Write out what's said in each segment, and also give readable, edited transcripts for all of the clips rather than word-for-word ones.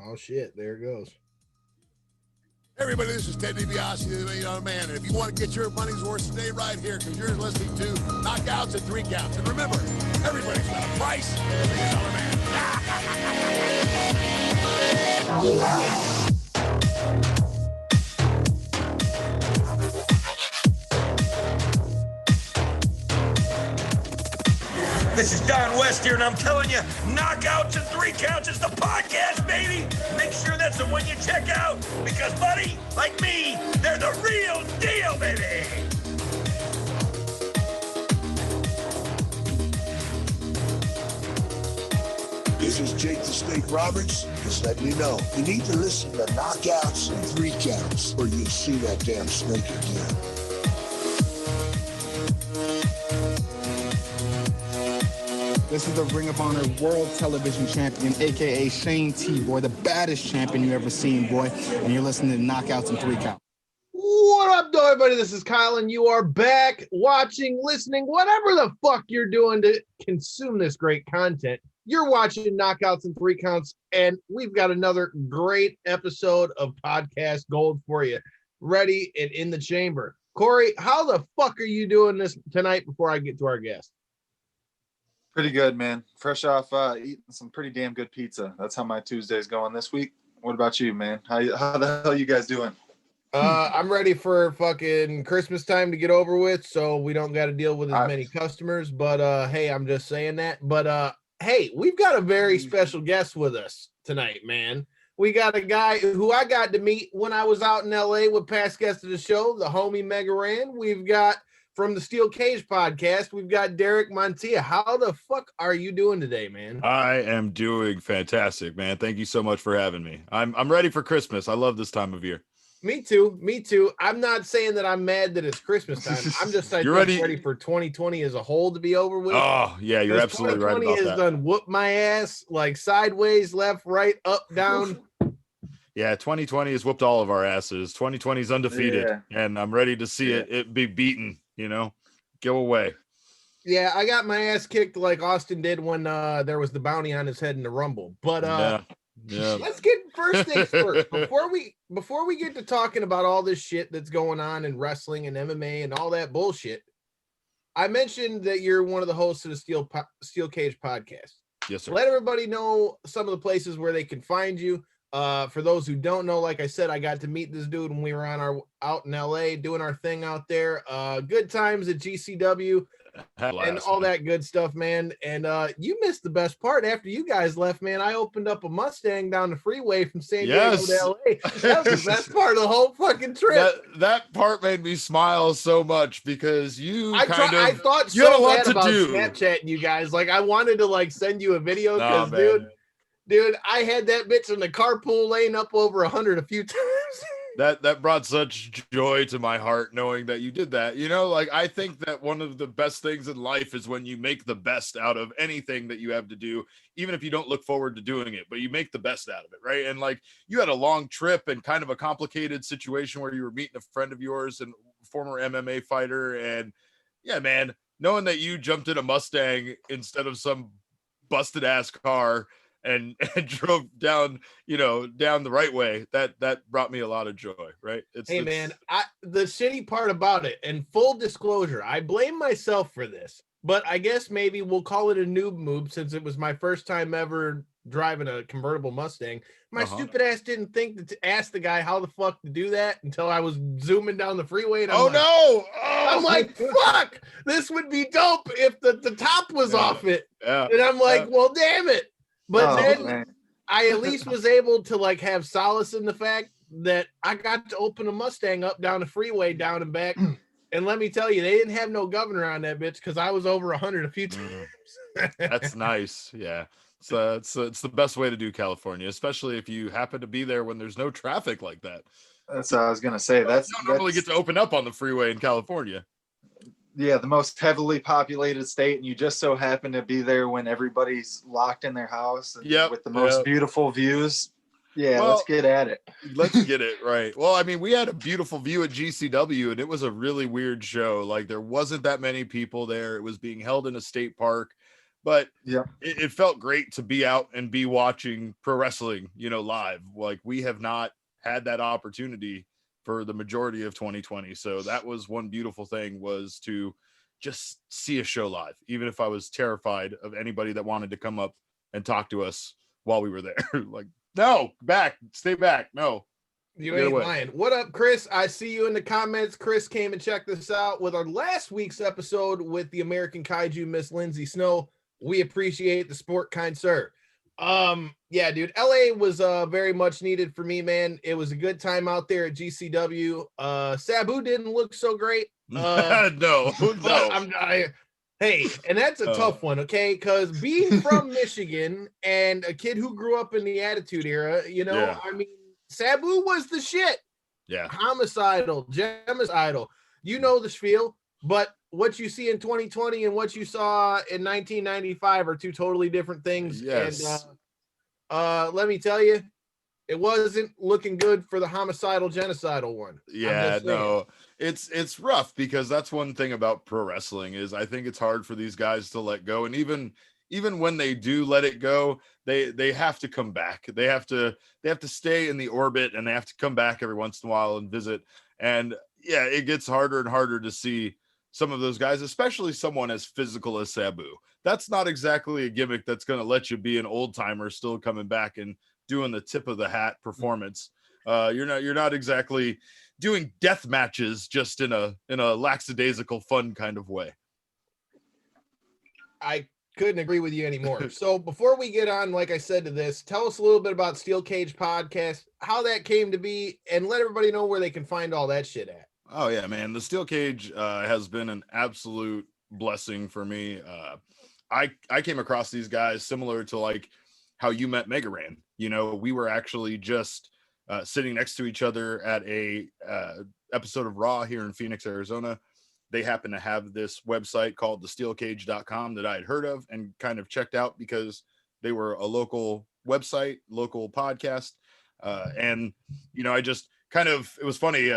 Oh shit, there it goes. Everybody, this is Ted DiBiase, the $1 Million Man, and if you want to get your money's worth, stay right here, because you're listening to Knockouts and Three Counts. And remember, everybody's got a price for the $1 Million Man. This is Don West here, and I'm telling you, Knockouts and Three Counts is the podcast, baby. Make sure that's the one you check out, because, buddy, like me, they're the real deal, baby. This is Jake the Snake Roberts. Just letting you know, you need to listen to Knockouts and Three Counts, or you'll see that damn snake again. This is the Ring of Honor World Television Champion, a.k.a. Shane T, boy, the baddest champion you ever seen, boy. And you're listening to Knockouts and Three Counts. What up, though, everybody? This is Kyle, and you are back watching, listening, whatever the fuck you're doing to consume this great content. You're watching Knockouts and Three Counts, and we've got another great episode of Podcast Gold for you, ready and in the chamber. Corey, how the fuck are you doing this tonight before I get to our guest? Pretty good, man. Fresh off eating some pretty damn good pizza. That's how my Tuesday's going this week. What about you, man? How the hell you guys doing? I'm ready for fucking Christmas time to get over with, so we don't got to deal with as many customers. But hey, I'm just saying that. But hey, we've got a very special guest with us tonight, man. We got a guy who I got to meet when I was out in LA with past guests of the show, the homie Mega Ran. We've got from the Steel Cage podcast, we've got Derek Montilla. How the fuck are you doing today, man? I am doing fantastic, man. Thank you so much for having me. I'm ready for Christmas. I love this time of year. Me too. I'm not saying that I'm mad that it's Christmas time. I'm just ready for 2020 as a whole to be over with. Oh, yeah, you're absolutely right about that. 2020 has done whooped my ass, like sideways, left, right, up, down. Yeah, 2020 has whooped all of our asses. 2020 is undefeated, and I'm ready to see it be beaten. Go away. Yeah, I got my ass kicked like Austin did when there was the bounty on his head in the Rumble. But let's get first things first. Before we get to talking about all this shit that's going on in wrestling and MMA and all that bullshit, I mentioned that you're one of the hosts of the Steel Cage podcast. Yes, sir. Let everybody know some of the places where they can find you. For those who don't know, like I said, I got to meet this dude when we were out in LA doing our thing out there. Good times at GCW and all that good stuff, man. And you missed the best part after you guys left, man. I opened up a Mustang down the freeway from San Diego to LA. That was the best part of the whole fucking trip. That part made me smile so much because I thought you had a lot to do. Snapchatting you guys, like I wanted to like send you a video because Dude, I had that bitch in the carpool lane up over 100 a few times. That brought such joy to my heart knowing that you did that. I think that one of the best things in life is when you make the best out of anything that you have to do, even if you don't look forward to doing it, but you make the best out of it, right? And like you had a long trip and kind of a complicated situation where you were meeting a friend of yours and former MMA fighter. And yeah, man, knowing that you jumped in a Mustang instead of some busted ass car and drove down the right way, that brought me a lot of joy, right? Man, the shitty part about it, and full disclosure, I blame myself for this, but I guess maybe we'll call it a noob move since it was my first time ever driving a convertible Mustang. My stupid ass didn't think to ask the guy how the fuck to do that until I was zooming down the freeway. And I'm like, fuck, this would be dope if the top was off it. Yeah. And I'm like, well, damn it. But then I at least was able to like have solace in the fact that I got to open a Mustang up down the freeway down and back. And let me tell you, they didn't have no governor on that bitch because I was over 100 a few times. That's nice. Yeah. So it's the best way to do California, especially if you happen to be there when there's no traffic like that. That's what I was going to say. You don't normally get to open up on the freeway in California. Yeah, the most heavily populated state, and you just so happen to be there when everybody's locked in their house with the most beautiful views. Yeah, let's get at it. Let's get it right. Well, I mean, we had a beautiful view at GCW, and it was a really weird show. Like, there wasn't that many people there. It was being held in a state park. but yeah, it felt great to be out and be watching pro wrestling, live. Like, we have not had that opportunity for the majority of 2020. So that was one beautiful thing, was to just see a show live, even if I was terrified of anybody that wanted to come up and talk to us while we were there. Like, no, stay back. No, you ain't lying. What up, Chris? I see you in the comments. Chris came and checked this out with our last week's episode with the American Kaiju, Miss Lindsay Snow. We appreciate the sport, kind sir. Yeah, dude, LA was very much needed for me, man. It was a good time out there at GCW. Sabu didn't look so great. No. Hey, and that's a tough one, okay? Because being from Michigan and a kid who grew up in the Attitude Era, I mean, Sabu was the shit. Yeah. Homicidal, genocidal. You know the spiel, but what you see in 2020 and what you saw in 1995 are two totally different things. Yes. And let me tell you, it wasn't looking good for the homicidal, genocidal one. Yeah, no, it's rough, because that's one thing about pro wrestling is I think it's hard for these guys to let go. And even when they do let it go, they have to come back. They have to stay in the orbit, and they have to come back every once in a while and visit. And yeah, it gets harder and harder to see some of those guys, especially someone as physical as Sabu. That's not exactly a gimmick that's going to let you be an old timer still coming back and doing the tip of the hat performance. You're not exactly doing death matches just in a lackadaisical fun kind of way. I couldn't agree with you anymore. So before we get on, like I said, to this, tell us a little bit about Steel Cage Podcast, how that came to be, and let everybody know where they can find all that shit at. Oh yeah, man. The Steel Cage has been an absolute blessing for me. I came across these guys similar to like how you met Mega Ran. We were actually just sitting next to each other at a episode of Raw here in Phoenix, Arizona. They happen to have this website called thesteelcage.com that I had heard of and kind of checked out because they were a local website, local podcast. And, I just it was funny.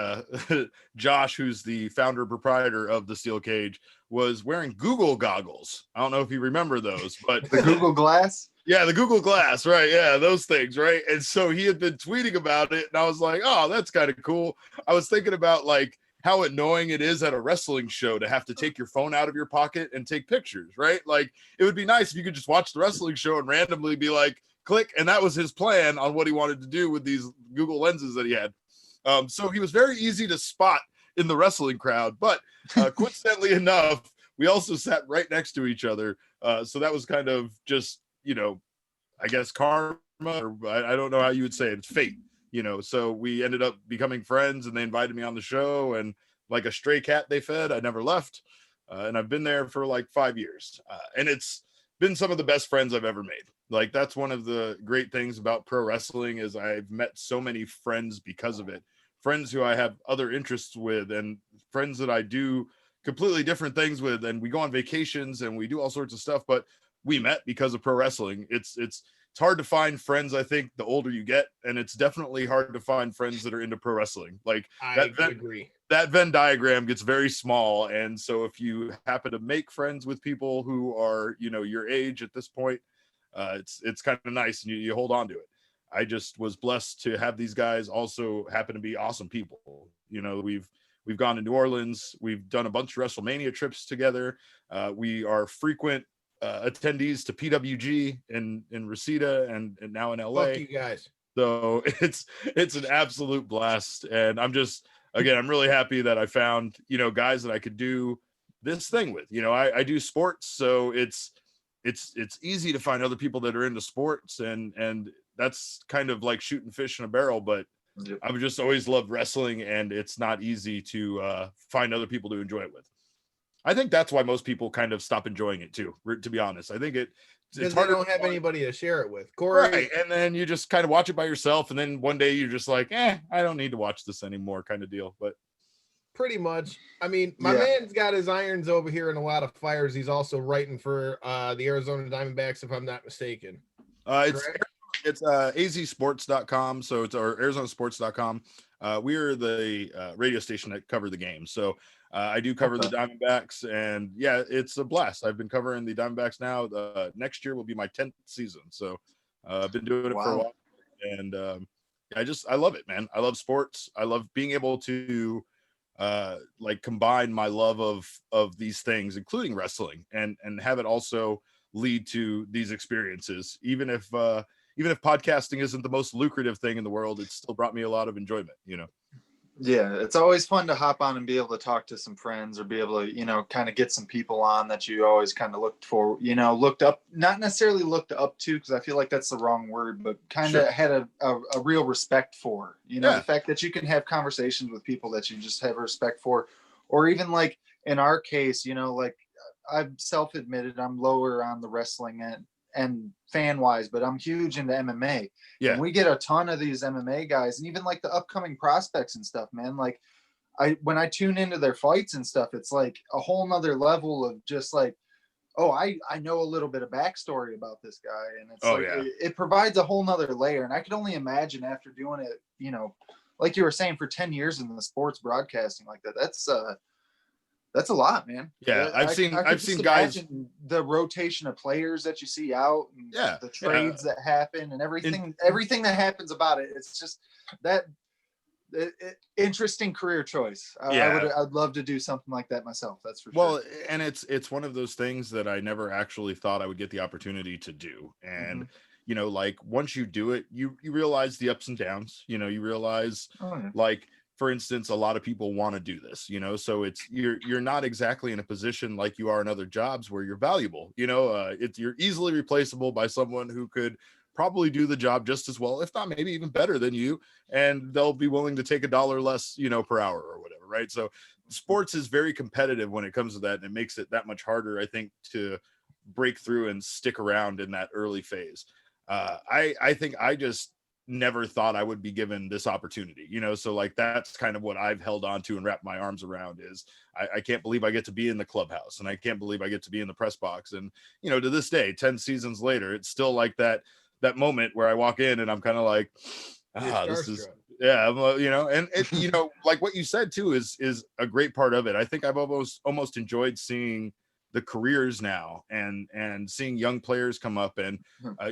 Josh, who's the founder proprietor of the Steel Cage, was wearing Google goggles. I don't know if you remember those, but the Google Glass. Yeah, the Google Glass, right? Yeah, those things, right? And so he had been tweeting about it, and I was like, oh, that's kind of cool. I was thinking about like how annoying it is at a wrestling show to have to take your phone out of your pocket and take pictures, right? Like, it would be nice if you could just watch the wrestling show and randomly be like, click. And that was his plan on what he wanted to do with these Google lenses that he had. So he was very easy to spot in the wrestling crowd, but coincidentally enough, we also sat right next to each other. So that was kind of just, I guess karma, or I don't know how you would say it. It's fate, so we ended up becoming friends, and they invited me on the show, and like a stray cat they fed, I never left. And I've been there for like 5 years. And it's been some of the best friends I've ever made. Like, that's one of the great things about pro wrestling is I've met so many friends because of it. Friends who I have other interests with, and friends that I do completely different things with, and we go on vacations and we do all sorts of stuff, but we met because of pro wrestling. It's hard to find friends, I think, the older you get, and it's definitely hard to find friends that are into pro wrestling. Like, I agree. That Venn diagram gets very small, and so if you happen to make friends with people who are, your age at this point, it's kind of nice, and you hold on to it. I just was blessed to have these guys also happen to be awesome people. We've gone to New Orleans. We've done a bunch of WrestleMania trips together. We are frequent attendees to PWG in Reseda and now in LA. Fuck you guys. So it's an absolute blast. And I'm really happy that I found, guys that I could do this thing with. I do sports, so it's easy to find other people that are into sports, and that's kind of like shooting fish in a barrel, but I've just always loved wrestling, and it's not easy to find other people to enjoy it with. I think that's why most people kind of stop enjoying it too, to be honest. I think it's hard. They don't have anybody to share it with. Corey. Right. And then you just kind of watch it by yourself, and then one day you're just like, I don't need to watch this anymore, kind of deal. But pretty much. I mean, my man's got his irons over here in a lot of fires. He's also writing for the Arizona Diamondbacks, if I'm not mistaken. It's azsports.com, so it's our arizonasports.com. We are the radio station that cover the game. So I do cover the Diamondbacks, and yeah, it's a blast. I've been covering the Diamondbacks now. Next year will be my 10th season, so I've been doing it for a while, and I love it, man. I love sports. I love being able to like combine my love of these things, including wrestling, and have it also lead to these experiences. Even if podcasting isn't the most lucrative thing in the world, it's still brought me a lot of enjoyment, you know. Yeah, it's always fun to hop on and be able to talk to some friends, or be able to, you know, kind of get some people on that you always kind of looked up, not necessarily looked up to, because I feel like that's the wrong word, but kind of had a real respect for, you know, the fact that you can have conversations with people that you just have respect for. Or even like in our case, you know, like I've self-admitted I'm lower on the wrestling end and fan wise, but I'm huge into MMA. Yeah. And we get a ton of these MMA guys, and even like the upcoming prospects and stuff, man. Like when I tune into their fights and stuff, it's like a whole nother level of just like, oh, I know a little bit of backstory about this guy. And it's it provides a whole nother layer. And I could only imagine after doing it, you know, like you were saying, for 10 years in the sports broadcasting like that, that's a lot, man. Yeah, I've seen guys, the rotation of players that you see out, and the trades that happen, and everything that happens about it. It's just that interesting career choice. I'd love to do something like that myself. That's for sure. Well, and it's one of those things that I never actually thought I would get the opportunity to do. And you know, like once you do it, you realize the ups and downs. You know, you realize like, for instance, a lot of people want to do this, you know, so it's you're not exactly in a position like you are in other jobs where you're valuable, you know. You're easily replaceable by someone who could probably do the job just as well, if not maybe even better than you, and they'll be willing to take $1 less, you know, per hour or whatever, right? So sports is very competitive when it comes to that, and it makes it that much harder, I think, to break through and stick around in that early phase. I think I just never thought I would be given this opportunity, you know. So like that's kind of what I've held on to and wrapped my arms around is I can't believe I get to be in the clubhouse, and I can't believe I get to be in the press box. And you know, to this day, 10 seasons later, it's still like that moment where I walk in and I'm kind of like, this is you know. And it, you know, like what you said too is a great part of it. I think I've almost enjoyed seeing the careers now and seeing young players come up, and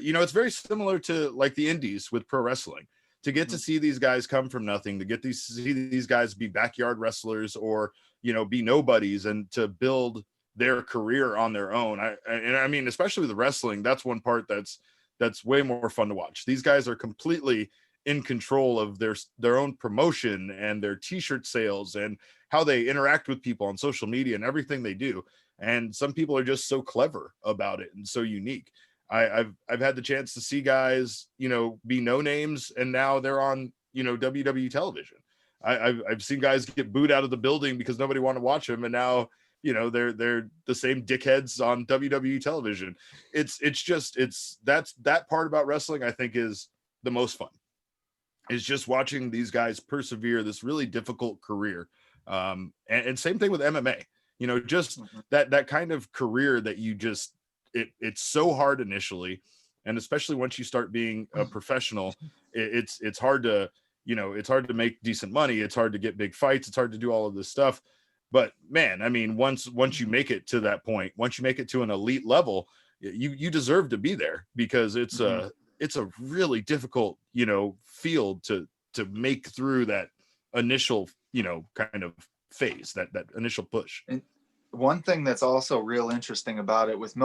you know, it's very similar to like the indies with pro wrestling, to get to see these guys come from nothing, to get see these guys be backyard wrestlers, or you know, be nobodies, and to build their career on their own. I mean, especially with the wrestling, that's one part that's way more fun to watch. These guys are completely in control of their own promotion and their t-shirt sales and how they interact with people on social media and everything they do. And some people are just so clever about it and so unique. I've had the chance to see guys, you know, be no names, and now they're on, you know, WWE television. I've seen guys get booed out of the building because nobody wanted to watch them, and now, you know, they're the same dickheads on WWE television. It's that part about wrestling I think is the most fun, is just watching these guys persevere this really difficult career. And same thing with MMA. You know, just that kind of career that you just, it's so hard initially, and especially once you start being a professional, it's hard to, you know, it's hard to make decent money, it's hard to get big fights, it's hard to do all of this stuff. But man, I mean, once you make it to that point, once you make it to an elite level, you deserve to be there, because it's a really difficult, you know, field to make through that initial, you know, kind of phase, that initial push. And one thing that's also real interesting about it with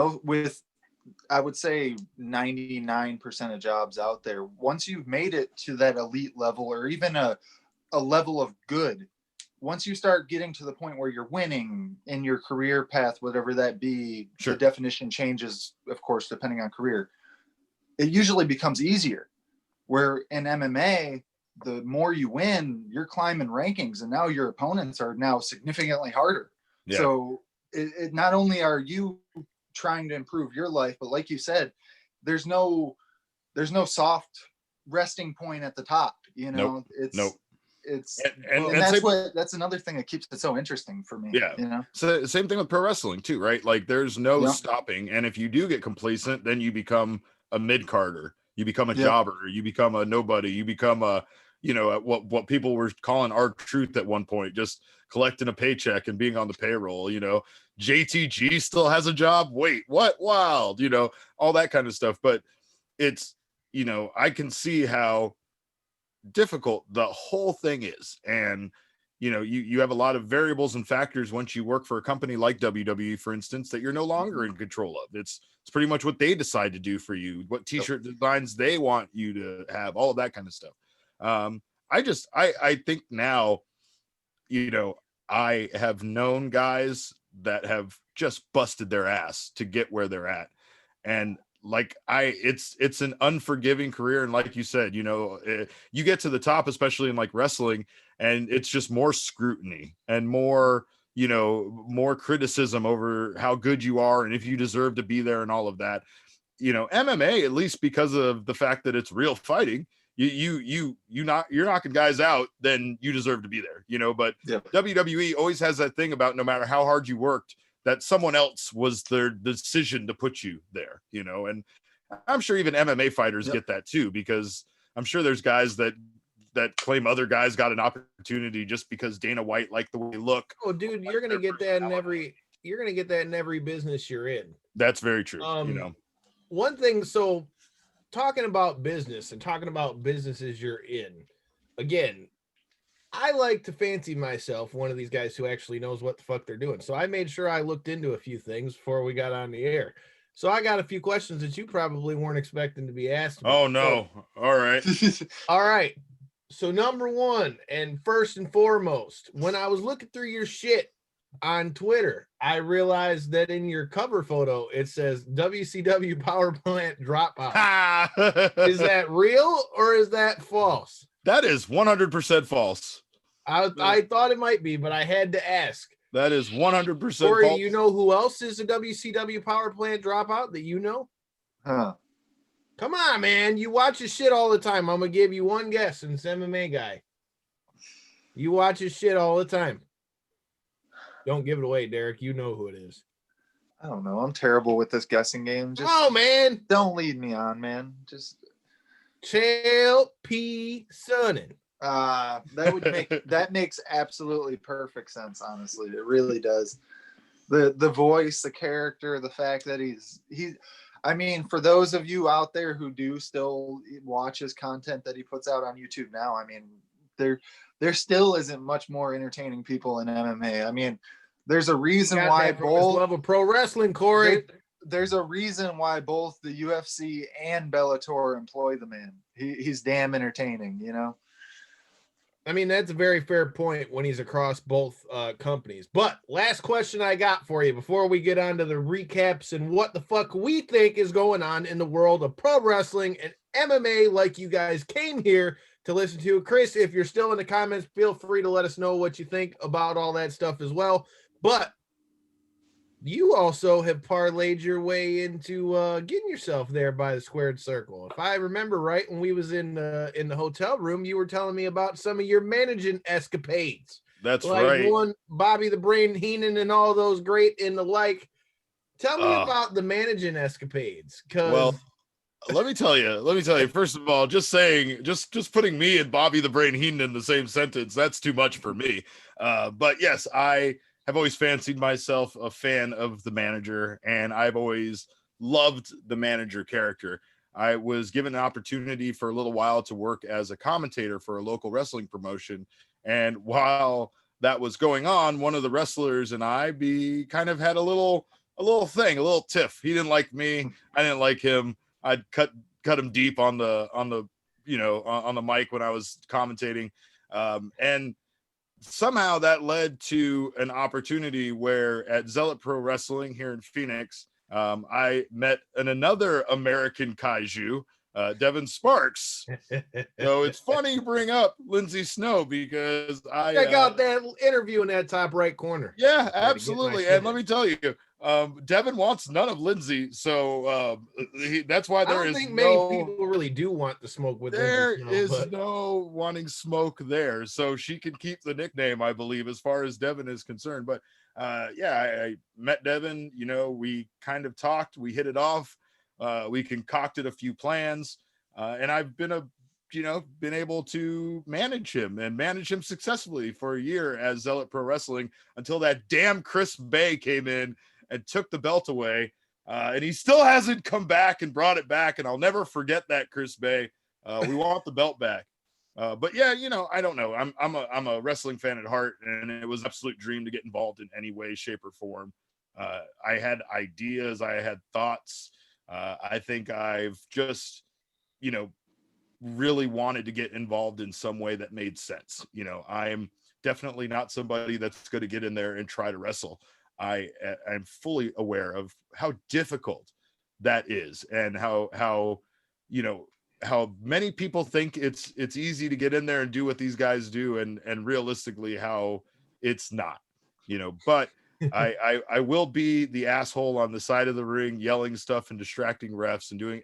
I would say 99% of jobs out there, once you've made it to that elite level, or even a level of good, once you start getting to the point where you're winning in your career path, whatever that be, the definition changes, of course, depending on career. It usually becomes easier. Where in MMA, the more you win, you're climbing rankings, and now your opponents are now significantly harder. Yeah. So it not only are you trying to improve your life, but like you said, there's no soft resting point at the top. You know, it's that's another thing that keeps it so interesting for me. Yeah, you know. So same thing with pro wrestling too, right? Like there's no stopping, and if you do get complacent, then you become a mid-carder, you become a jobber, you become a nobody, you become a at what people were calling our truth at one point, just collecting a paycheck and being on the payroll. JTG still has a job. Wait, what? Wild, all that kind of stuff. But it's, I can see how difficult the whole thing is. And, you have a lot of variables and factors once you work for a company like WWE, for instance, that you're no longer in control of. It's pretty much what they decide to do for you, what t-shirt designs they want you to have, all of that kind of stuff. I think now, I have known guys that have just busted their ass to get where they're at. And it's an unforgiving career. And like you said, you get to the top, especially in like wrestling, and it's just more scrutiny and more, more criticism over how good you are and if you deserve to be there and all of that. MMA, at least because of the fact that it's real fighting, you're knocking guys out, then you deserve to be there, but WWE always has that thing about no matter how hard you worked, that someone else was their decision to put you there, and I'm sure even MMA fighters get that too, because I'm sure there's guys that claim other guys got an opportunity just because Dana White liked the way they look. Oh, dude, you're going to get that in every business you're in. That's very true. One thing, so talking about business and talking about businesses you're in, again, I like to fancy myself one of these guys who actually knows what the fuck they're doing. So I made sure I looked into a few things before we got on the air. So I got a few questions that you probably weren't expecting to be asked about. Oh, no. All right. All right. So number one, and first and foremost, when I was looking through your shit on Twitter, I realized that in your cover photo, it says WCW Power Plant Dropout. Is that real or is that false? That is 100% false. I thought it might be, but I had to ask. That is 100% Corey, false. you know who else is a WCW Power Plant Dropout that you know? Huh. Come on, man. You watch his shit all the time. I'm going to give you one guess, and it's MMA guy. You watch his shit all the time. Don't give it away, Derek. You know who it is. I don't know. I'm terrible with this guessing game. Oh, man. Don't lead me on, man. Just Chael P. Sonnen. That makes absolutely perfect sense, honestly. It really does. The voice, the character, the fact that he's I mean, for those of you out there who do still watch his content that he puts out on YouTube now, I mean, there still isn't much more entertaining people in MMA. I mean, there's a reason why both love of pro wrestling, Corey. There's a reason why both the UFC and Bellator employ the man. He's damn entertaining, I mean, that's a very fair point when he's across both companies. But last question I got for you before we get on to the recaps and what the fuck we think is going on in the world of pro wrestling and MMA like you guys came here to listen to. Chris, if you're still in the comments, feel free to let us know what you think about all that stuff as well. But you also have parlayed your way into getting yourself there by the squared circle. If I remember right, when we was in the hotel room, you were telling me about some of your managing escapades. That's like right. One Bobby the Brain Heenan and all those great and the like. Tell me about the managing escapades. Well, let me tell you, first of all, just putting me and Bobby the Brain Heenan in the same sentence, that's too much for me. But yes, I have always fancied myself a fan of the manager, and I've always loved the manager character. I was given an opportunity for a little while to work as a commentator for a local wrestling promotion. And while that was going on, one of the wrestlers and I kind of had a little thing, a little tiff. He didn't like me. I didn't like him. I'd cut him deep on the mic when I was commentating. And somehow that led to an opportunity where at Zealot Pro Wrestling here in Phoenix, I met another American kaiju, Devin Sparks. So it's funny you bring up Lindsay Snow because check out that interview in that top right corner. Yeah, absolutely. And let me tell you, Devin wants none of Lindsay, so that's why there is. I don't think many people really do want the smoke with there. There is no wanting smoke there, so she can keep the nickname, I believe, as far as Devin is concerned. But I met Devin. We kind of talked. We hit it off. We concocted a few plans, and I've been a been able to manage him successfully for a year as Zealot Pro Wrestling until that damn Chris Bay came in and took the belt away. And he still hasn't come back and brought it back. And I'll never forget that, Chris Bay. We want the belt back. But yeah, I don't know. I'm a wrestling fan at heart, and it was an absolute dream to get involved in any way, shape, or form. I had ideas, I had thoughts. I think I've just, really wanted to get involved in some way that made sense. I'm definitely not somebody that's going to get in there and try to wrestle. I'm fully aware of how difficult that is, and how many people think it's easy to get in there and do what these guys do, and realistically how it's not, but I will be the asshole on the side of the ring, yelling stuff and distracting refs and doing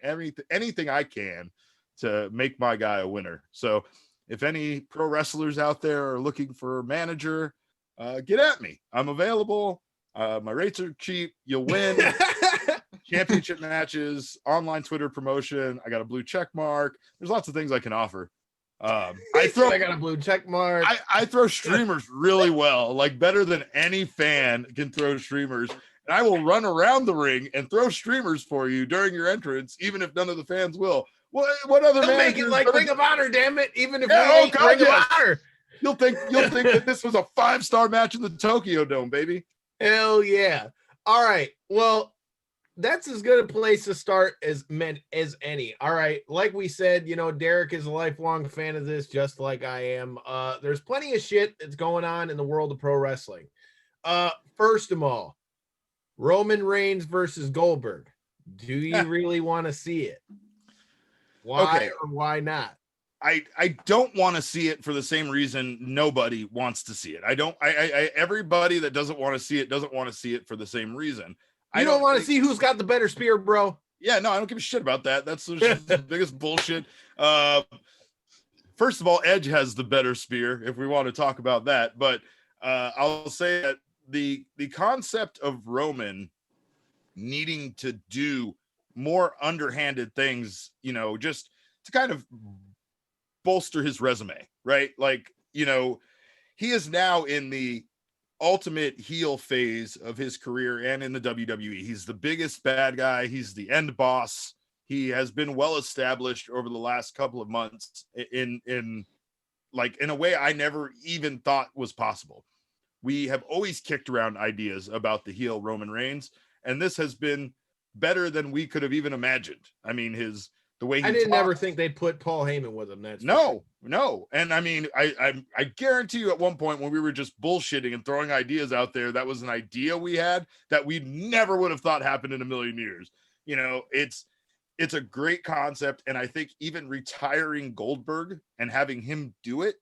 anything I can to make my guy a winner. So if any pro wrestlers out there are looking for a manager, get at me. I'm available. My rates are cheap. You'll win championship matches, online Twitter promotion. I got a blue check mark. There's lots of things I can offer. I got a blue check mark. I throw streamers really well, like better than any fan can throw streamers. And I will run around the ring and throw streamers for you during your entrance, even if none of the fans will. What other They'll make it like Ring of Honor, damn it! Even if we ain't Ring of Honor, you'll think that this was a 5-star match in the Tokyo Dome, baby. Hell yeah! All right, well, that's as good a place to start as any. All right, like we said, Derek is a lifelong fan of this, just like I am. There's plenty of shit that's going on in the world of pro wrestling. First of all, Roman Reigns versus Goldberg. Do you really want to see it? Why or why not? I don't want to see it for the same reason nobody wants to see it. Everybody that doesn't want to see it doesn't want to see it for the same reason. I don't want to see who's got the better spear, bro. Yeah, no, I don't give a shit about that. That's the biggest bullshit. First of all, Edge has the better spear, if we want to talk about that. But I'll say that the concept of Roman needing to do more underhanded things, just to kind of bolster his resume, right? Like, he is now in the ultimate heel phase of his career and in the WWE. He's the biggest bad guy. He's the end boss. He has been well established over the last couple of months in a way I never even thought was possible. We have always kicked around ideas about the heel Roman Reigns, and this has been better than we could have even imagined. I mean, the way he I didn't ever think they'd put Paul Heyman with him. That's no. And I mean, I guarantee you at one point when we were just bullshitting and throwing ideas out there, that was an idea we had that we never would have thought happened in a million years. It's a great concept. And I think even retiring Goldberg and having him do it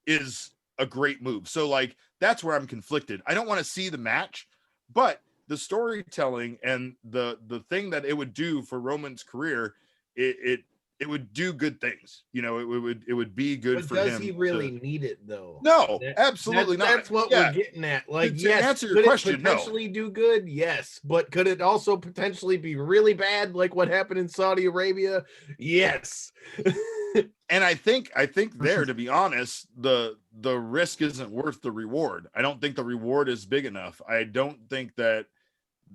is a great move. So like, that's where I'm conflicted. I don't want to see the match, but the storytelling and the thing that it would do for Roman's career, it would do good things. It would be good but for him. Does he really need it though? No, absolutely not. That's what we're getting at. Like, to answer your could question, it potentially do good? Yes. But could it also potentially be really bad, like what happened in Saudi Arabia? Yes. And I think there, to be honest, the risk isn't worth the reward. I don't think the reward is big enough. I don't think that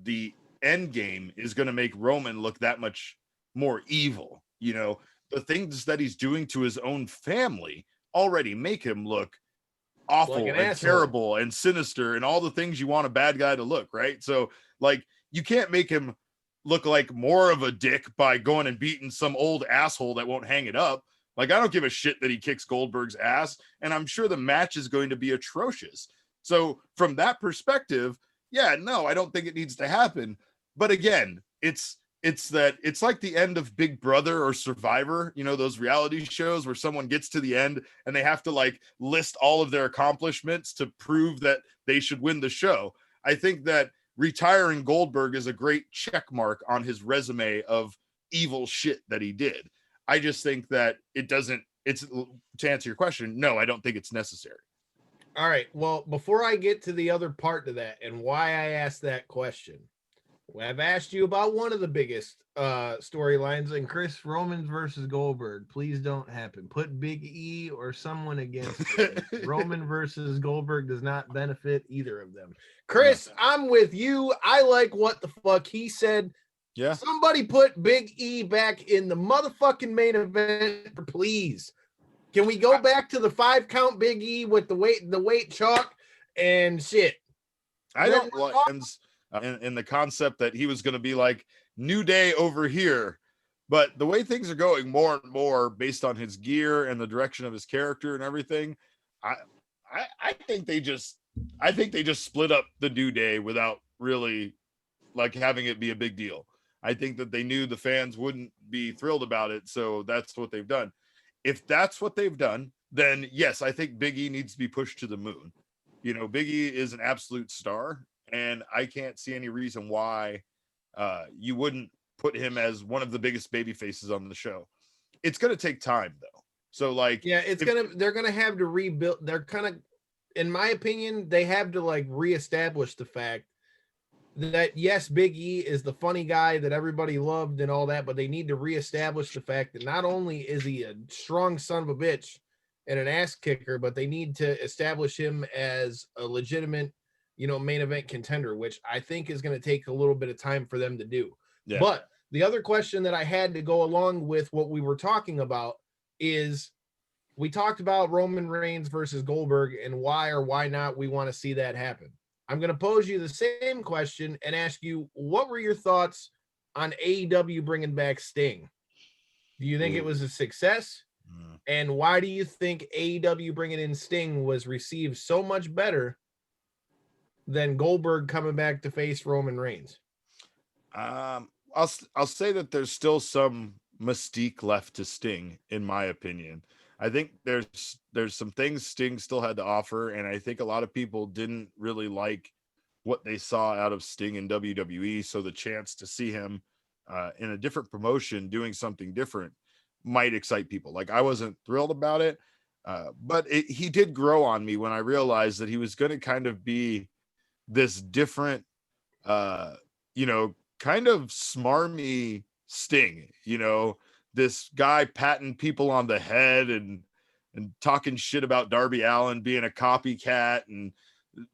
the end game is going to make Roman look that much more evil. The things that he's doing to his own family already make him look awful like and asshole. Terrible and sinister and all the things you want a bad guy to look, right? So like, you can't make him look like more of a dick by going and beating some old asshole that won't hang it up. Like, I don't give a shit that he kicks Goldberg's ass, and I'm sure the match is going to be atrocious. So from that perspective, yeah, no, I don't think it needs to happen. But again, it's like the end of Big Brother or Survivor, those reality shows where someone gets to the end and they have to like list all of their accomplishments to prove that they should win the show. I think that retiring Goldberg is a check mark on his resume of evil shit that he did. I just think that to answer your question, no, I don't think it's necessary. All right. Well, before I get to the other part of that and why I asked that question, I've asked you about one of the biggest storylines, and Chris, Romans versus Goldberg. Please don't happen. Put Big E or someone against him. Roman versus Goldberg does not benefit either of them. Chris, I'm with you. I like what the fuck he said. Yeah. Somebody put Big E back in the motherfucking main event, please. Can we go back to the 5 count Big E with the weight chalk and shit? I don't like in the concept that he was going to be like New Day over here, but the way things are going more and more based on his gear and the direction of his character and everything, I think they just split up the New Day without really like having it be a big deal. I think that they knew the fans wouldn't be thrilled about it, so that's what they've done. If that's what they've done, then yes, I think Big E needs to be pushed to the moon. You know, Big E is an absolute star, and I can't see any reason why you wouldn't put him as one of the biggest baby faces on the show. It's going to take time, though. So, like, yeah, they're going to have to rebuild. They're kind of, in my opinion, they have to like reestablish the fact that yes, Big E is the funny guy that everybody loved and all that, but they need to reestablish the fact that not only is he a strong son of a bitch and an ass kicker, but they need to establish him as a legitimate, main event contender, which I think is going to take a little bit of time for them to do. Yeah. But the other question that I had to go along with what we were talking about is we talked about Roman Reigns versus Goldberg and why or why not we want to see that happen. I'm going to pose you the same question and ask you, what were your thoughts on AEW bringing back Sting? Do you think it was a success? And why do you think AEW bringing in Sting was received so much better than Goldberg coming back to face Roman Reigns? I'll say that there's still some mystique left to Sting, in my opinion. I think there's some things Sting still had to offer, and I think a lot of people didn't really like what they saw out of Sting in WWE. So the chance to see him in a different promotion doing something different might excite people. Like, I wasn't thrilled about it, but he did grow on me when I realized that he was going to kind of be this different, kind of smarmy Sting, this guy patting people on the head and talking shit about Darby Allin being a copycat and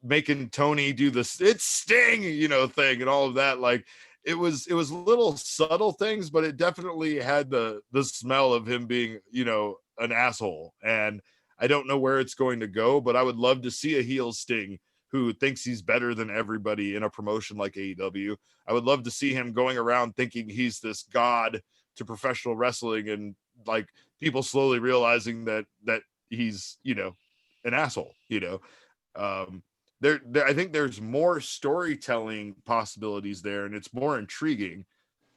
making Tony do this "it's Sting" thing and all of that. Like, it was little subtle things, but it definitely had the smell of him being an asshole. And I don't know where it's going to go, but I would love to see a heel Sting who thinks he's better than everybody in a promotion like AEW. I would love to see him going around thinking he's this god to professional wrestling, and like people slowly realizing that he's an asshole. I think there's more storytelling possibilities there, and it's more intriguing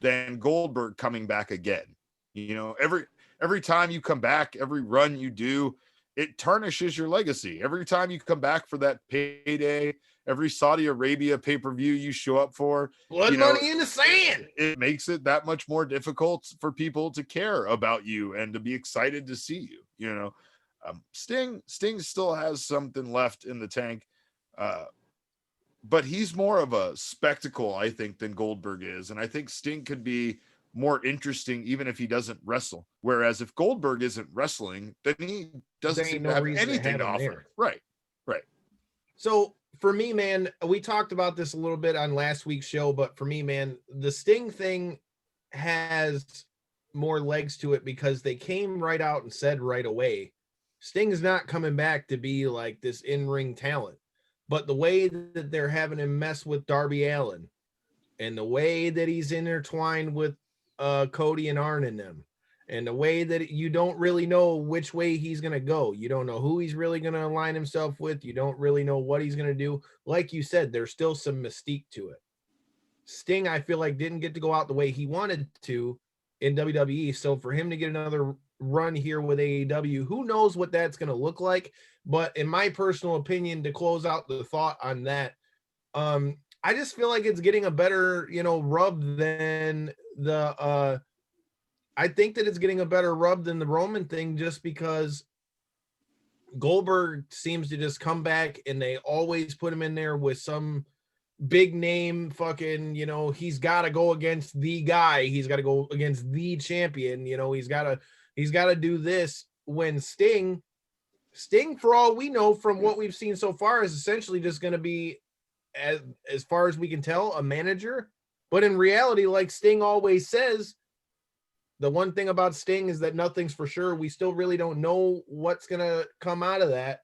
than Goldberg coming back again. Every time you come back, every run you do, it tarnishes your legacy. Every time you come back for that payday, every Saudi Arabia pay-per-view you show up for, blood money in the sand, it makes it that much more difficult for people to care about you and to be excited to see you. Sting still has something left in the tank, but he's more of a spectacle, I think, than Goldberg is. And I think Sting could be more interesting even if he doesn't wrestle. Whereas if Goldberg isn't wrestling, then he doesn't seem to have anything to offer. Right. So for me, man, we talked about this a little bit on last week's show, but for me, man, the Sting thing has more legs to it because they came right out and said right away, Sting's not coming back to be like this in-ring talent. But the way that they're having him mess with Darby Allin and the way that he's intertwined with Cody and Arn and them, and the way that you don't really know which way he's going to go. You don't know who he's really going to align himself with. You don't really know what he's going to do. Like you said, there's still some mystique to it. Sting, I feel like, didn't get to go out the way he wanted to in WWE. So for him to get another run here with AEW, who knows what that's going to look like. But in my personal opinion, to close out the thought on that, I just feel like it's getting a better, rub than the, I think that it's getting a better rub than the Roman thing, just because Goldberg seems to just come back and they always put him in there with some big name fucking, he's got to go against the guy. He's got to go against the champion. He's got to do this when Sting, for all we know from what we've seen so far, is essentially just going to be, as far as we can tell, a manager. But in reality, like Sting always says, the one thing about Sting is that nothing's for sure. We still really don't know what's going to come out of that.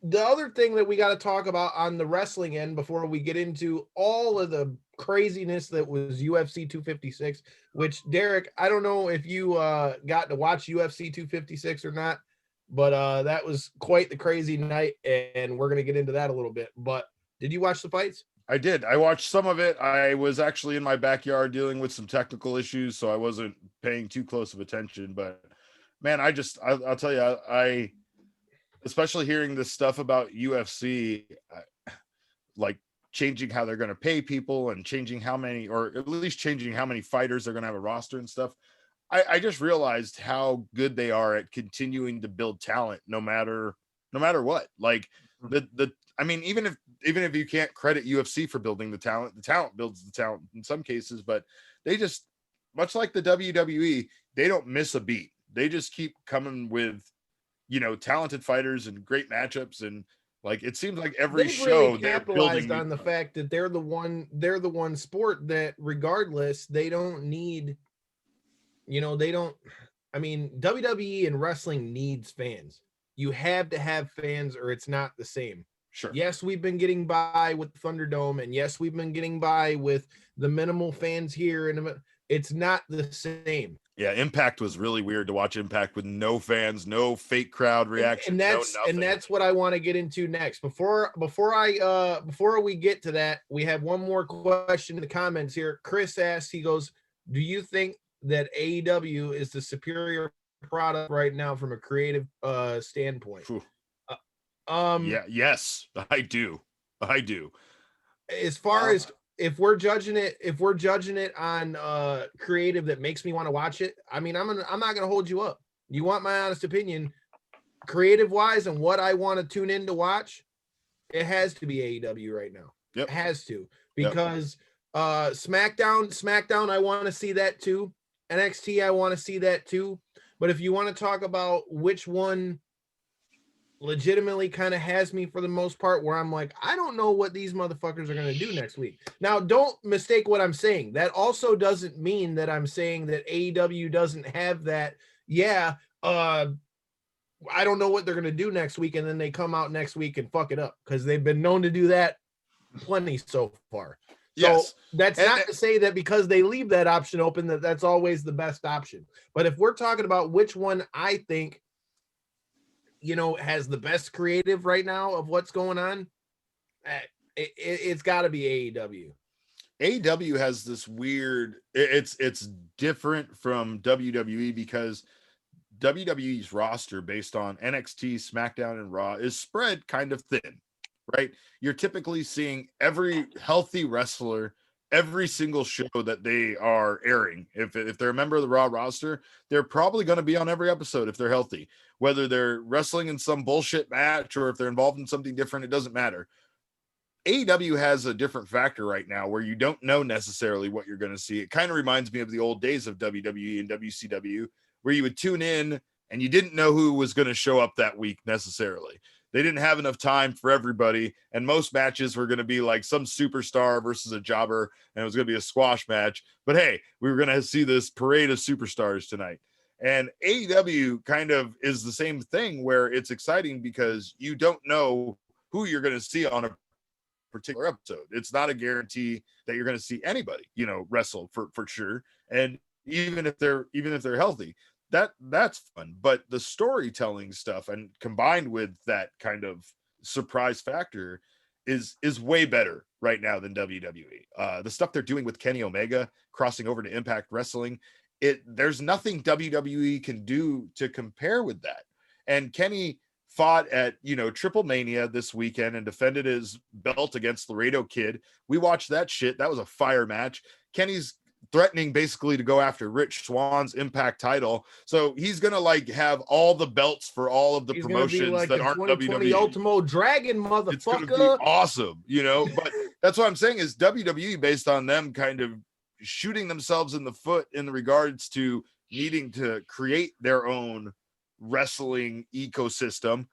The other thing that we got to talk about on the wrestling end before we get into all of the craziness that was UFC 256, which, Derek, I don't know if you got to watch UFC 256 or not, but that was quite the crazy night, and we're going to get into that a little bit. But did you watch the fights? I did. I watched some of it. I was actually in my backyard dealing with some technical issues, so I wasn't paying too close of attention. But, man, I'll tell you, I especially hearing this stuff about UFC, like changing how they're going to pay people and changing how many, or at least changing how many fighters they're going to have a roster and stuff. I just realized how good they are at continuing to build talent, no matter what. Like I mean, even if you can't credit UFC for building the talent builds the talent in some cases, but they just, much like the WWE, they don't miss a beat. They just keep coming with, talented fighters and great matchups, and like it seems like every show really capitalized on the fact that they're the one sport that, regardless, they don't need, WWE and wrestling needs fans. You have to have fans or it's not the same. Sure. Yes, we've been getting by with Thunderdome, and yes, we've been getting by with the minimal fans here, and it's not the same. Yeah, Impact was really weird to watch. Impact with no fans, no fake crowd reaction, and that's what I want to get into next. Before we get to that, we have one more question in the comments here. Chris asked, he goes, "Do you think that AEW is the superior product right now from a creative standpoint?" Yes, I do. As far as if we're judging it on creative that makes me want to watch it, I mean, I'm not gonna hold you up. You want my honest opinion, creative wise, and what I want to tune in to watch, it has to be AEW right now. Yep. It has to, because SmackDown, I want to see that too. NXT, I want to see that too. But if you want to talk about which one legitimately kind of has me for the most part, where I'm like, I don't know what these motherfuckers are going to do next week. Now, don't mistake what I'm saying. That also doesn't mean that I'm saying that AEW doesn't have that. Yeah, I don't know what they're going to do next week, and then they come out next week and fuck it up, because they've been known to do that plenty so far. So yes. That's not to say that because they leave that option open, that's always the best option. But if we're talking about which one I think, has the best creative right now of what's going on, it's got to be AEW. AEW has this weird, it's different from WWE, because WWE's roster based on NXT, SmackDown, and Raw is spread kind of thin, right? You're typically seeing every healthy wrestler every single show that they are airing. If they're a member of the Raw roster, they're probably going to be on every episode if they're healthy. Whether they're wrestling in some bullshit match or if they're involved in something different, it doesn't matter. AEW has a different factor right now where you don't know necessarily what you're going to see. It kind of reminds me of the old days of WWE and WCW, where you would tune in and you didn't know who was going to show up that week necessarily. They didn't have enough time for everybody, and most matches were going to be like some superstar versus a jobber, and it was going to be a squash match. But hey, we were going to see this parade of superstars tonight. And AEW kind of is the same thing, where it's exciting because you don't know who you're going to see on a particular episode. It's not a guarantee that you're going to see anybody, wrestle for sure. And even if they're healthy, that's fun. But the storytelling stuff, and combined with that kind of surprise factor, is way better right now than WWE. The stuff they're doing with Kenny Omega crossing over to Impact Wrestling, there's nothing WWE can do to compare with that. And Kenny fought at Triple Mania this weekend and defended his belt against Laredo Kid. We watched that shit. That was a fire match. Kenny's threatening basically to go after Rich Swann's Impact title. So he's gonna like have all the belts for all of the He's gonna be promotions like that the aren't 2020 WWE. Ultimo Dragon, motherfucker. It's gonna be awesome, you know. But that's what I'm saying is WWE, based on them kind of shooting themselves in the foot in regards to needing to create their own wrestling ecosystem.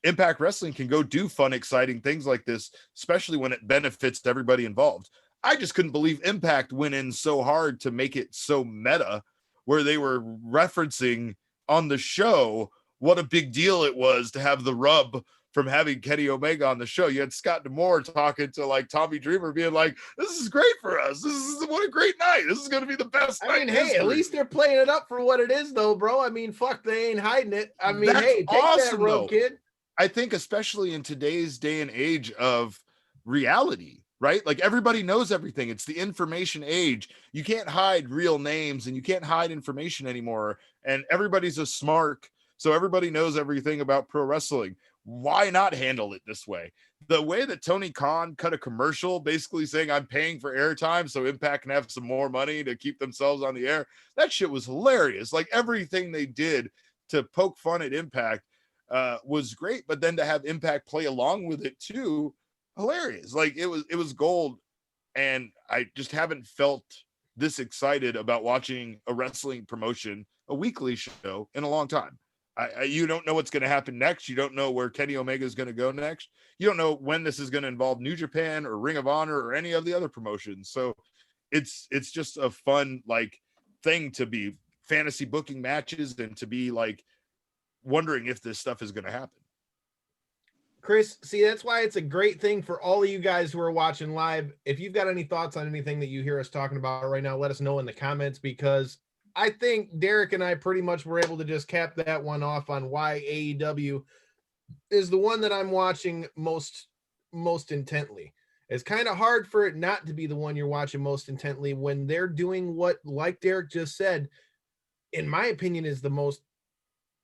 Impact Wrestling can go do fun, exciting things like this, especially when it benefits everybody involved. I just couldn't believe Impact went in so hard to make it so meta, where they were referencing on the show what a big deal it was to have the rub from having Kenny Omega on the show. You had Scott D'Amore talking to like Tommy Dreamer, being like, "This is great for us. This is what a great night. This is going to be the best night." I mean, hey, at least they're playing it up for what it is, though, bro. I mean, fuck, they ain't hiding it. I mean, That's hey, take awesome, that rub, though. kid. I think especially in today's day and age of reality, right? Like everybody knows everything. It's the information age. You can't hide real names and you can't hide information anymore. And everybody's a smart, so everybody knows everything about pro wrestling. Why not handle it this way? The way that Tony Khan cut a commercial basically saying I'm paying for airtime so Impact can have some more money to keep themselves on the air. That shit was hilarious. Like everything they did to poke fun at Impact was great, but then to have Impact play along with it too, hilarious. Like it was gold, and I just haven't felt this excited about watching a wrestling promotion, a weekly show, in a long time. You don't know what's going to happen next. You don't know where Kenny Omega is going to go next. You don't know when this is going to involve New Japan or Ring of Honor or any of the other promotions. So it's just a fun like thing to be fantasy booking matches and to be like wondering if this stuff is going to happen. Chris, see, that's why it's a great thing for all of you guys who are watching live. If you've got any thoughts on anything that you hear us talking about right now, let us know in the comments, because I think Derek and I pretty much were able to just cap that one off on why AEW is the one that I'm watching most intently. It's kind of hard for it not to be the one you're watching most intently when they're doing what, like Derek just said, in my opinion, is the most.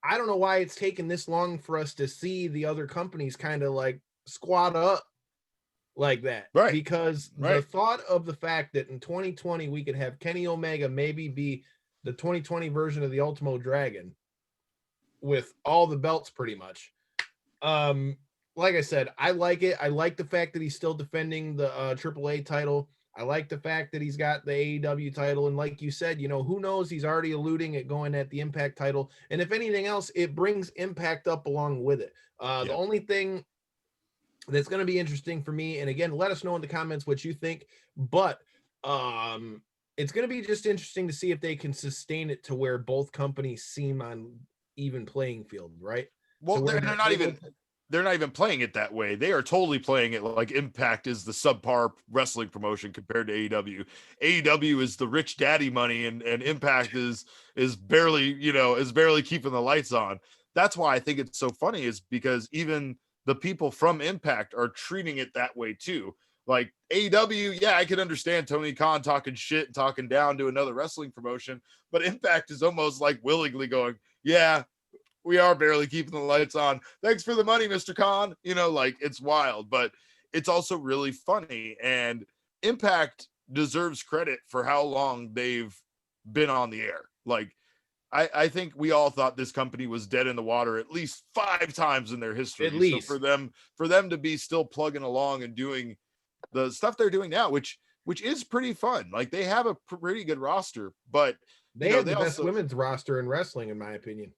I don't know why it's taken this long for us to see the other companies kind of like squat up like that. Right. Because right. the thought of the fact that in 2020 we could have Kenny Omega maybe be the 2020 version of the Ultimo Dragon with all the belts pretty much. Like I said, I like it. I like the fact that he's still defending the AAA title. I like the fact that he's got the AEW title. And like you said, you know, who knows? He's already alluding at going at the Impact title. And if anything else, it brings Impact up along with it. The only thing that's going to be interesting for me, and again, let us know in the comments what you think, but it's going to be just interesting to see if they can sustain it to where both companies seem on even playing field, right? Well, they're not even playing it that way. They are totally playing it like Impact is the subpar wrestling promotion compared to AEW. AEW is the rich daddy money, and Impact is barely, is barely keeping the lights on. That's why I think it's so funny, is because even the people from Impact are treating it that way too. Like AEW, yeah, I can understand Tony Khan talking shit and talking down to another wrestling promotion, but Impact is almost like willingly going, yeah, we are barely keeping the lights on. Thanks for the money, Mr. Khan. Like it's wild, but it's also really funny. And Impact deserves credit for how long they've been on the air. Like, I think we all thought this company was dead in the water at least 5 times in their history. At least. So for them to be still plugging along and doing the stuff they're doing now, which is pretty fun. Like they have a pretty good roster, but they have the best women's roster in wrestling, in my opinion.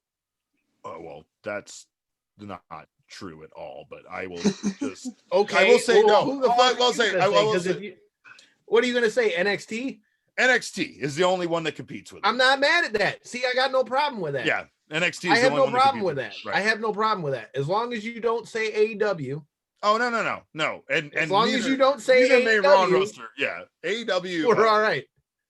Oh, well, that's not true at all, but I will just okay. I will say well, no. Who the fuck I will say. What are you gonna say? NXT? NXT is the only one that competes with it. I'm not mad at that. See, I got no problem with that. Yeah, NXT. I have no problem with that. Right. I have no problem with that. As long as you don't say AEW. Oh no. And as long as you don't say AEW, Raw roster. Yeah, AEW. We're all right.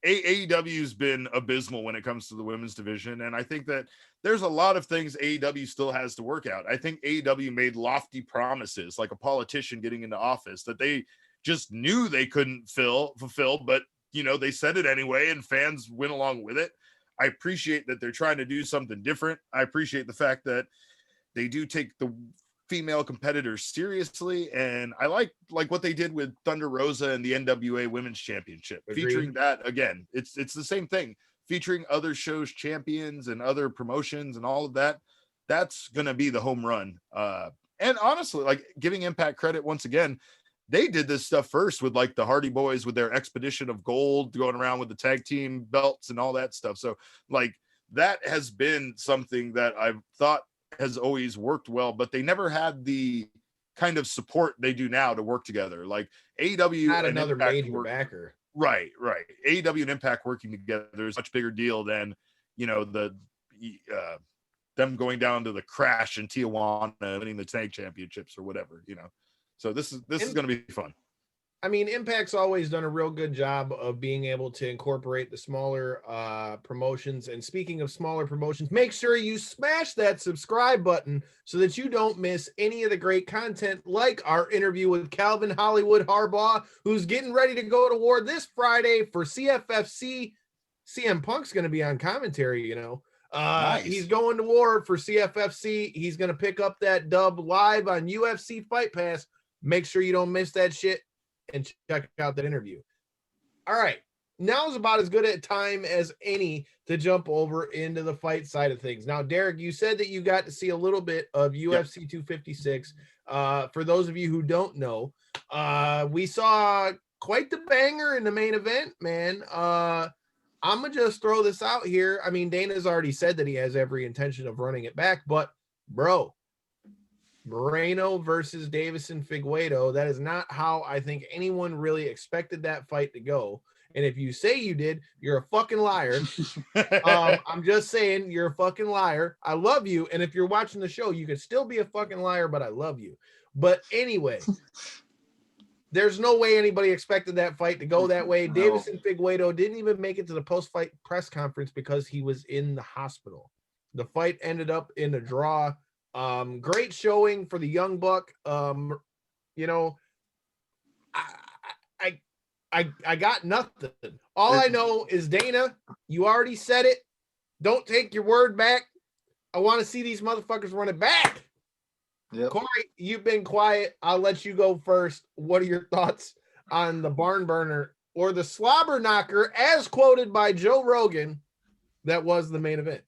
AEW's been abysmal when it comes to the women's division, and I think that there's a lot of things AEW still has to work out. I think AEW made lofty promises, like a politician getting into office, that they just knew they couldn't fulfill, but they said it anyway, and fans went along with it. I appreciate that they're trying to do something different. I appreciate the fact that they do take the female competitors seriously, and I like what they did with Thunder Rosa and the NWA Women's Championship. Agreed. Featuring that again. It's the same thing, featuring other shows champions and other promotions and all of that. That's gonna be the home run. And honestly, like, giving Impact credit once again, they did this stuff first with like the Hardy Boys with their Expedition of Gold, going around with the tag team belts and all that stuff. So like, that has been something that I've thought has always worked well, but they never had the kind of support they do now to work together. Like AEW Not and another Impact major backer. Right. AEW and Impact working together is a much bigger deal than, you know, them going down to the Crash in Tijuana, winning the tag championships or whatever, you know. So this is going to be fun. I mean, Impact's always done a real good job of being able to incorporate the smaller promotions. And speaking of smaller promotions, make sure you smash that subscribe button so that you don't miss any of the great content, like our interview with Calvin Hollywood Harbaugh, who's getting ready to go to war this Friday for CFFC. CM Punk's going to be on commentary, you know. Nice. He's going to war for CFFC. He's going to pick up that dub live on UFC Fight Pass. Make sure you don't miss that shit and check out that interview. All right. Now's about as good a time as any to jump over into the fight side of things. Now, Derek, you said that you got to see a little bit of UFC 256. For those of you who don't know, we saw quite the banger in the main event, man. I'm going to just throw this out here. I mean, Dana's already said that he has every intention of running it back, but bro, Moreno versus Davison Figueiredo, that is not how I think anyone really expected that fight to go. And if you say you did, you're a fucking liar. I'm just saying, you're a fucking liar. I love you. And if you're watching the show, you could still be a fucking liar, but I love you. But anyway, there's no way anybody expected that fight to go that way. No. Davison Figueiredo didn't even make it to the post-fight press conference because he was in the hospital. The fight ended up in a draw. Great showing for the young buck. You know, I got nothing. All I know is, Dana, you already said it. Don't take your word back. I want to see these motherfuckers run it back. Yep. Corey, you've been quiet. I'll let you go first. What are your thoughts on the barn burner or the slobber knocker, as quoted by Joe Rogan, that was the main event?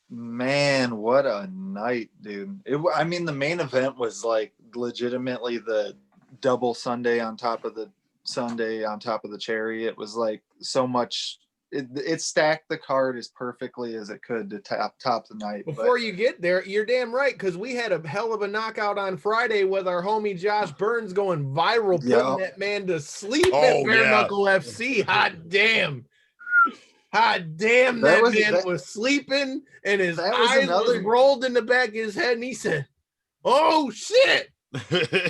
Man, what a night, dude. I mean, the main event was like legitimately the double Sunday on top of the Sunday on top of the cherry. It was like so much. It stacked the card as perfectly as it could to top the night. Before you get there, you're damn right, because we had a hell of a knockout on Friday with our homie Josh Burns going viral, putting that man to sleep at Bare Knuckle FC. Hot damn. Hot damn, that man was sleeping and his eyes was rolled in the back of his head, and he said, "Oh shit!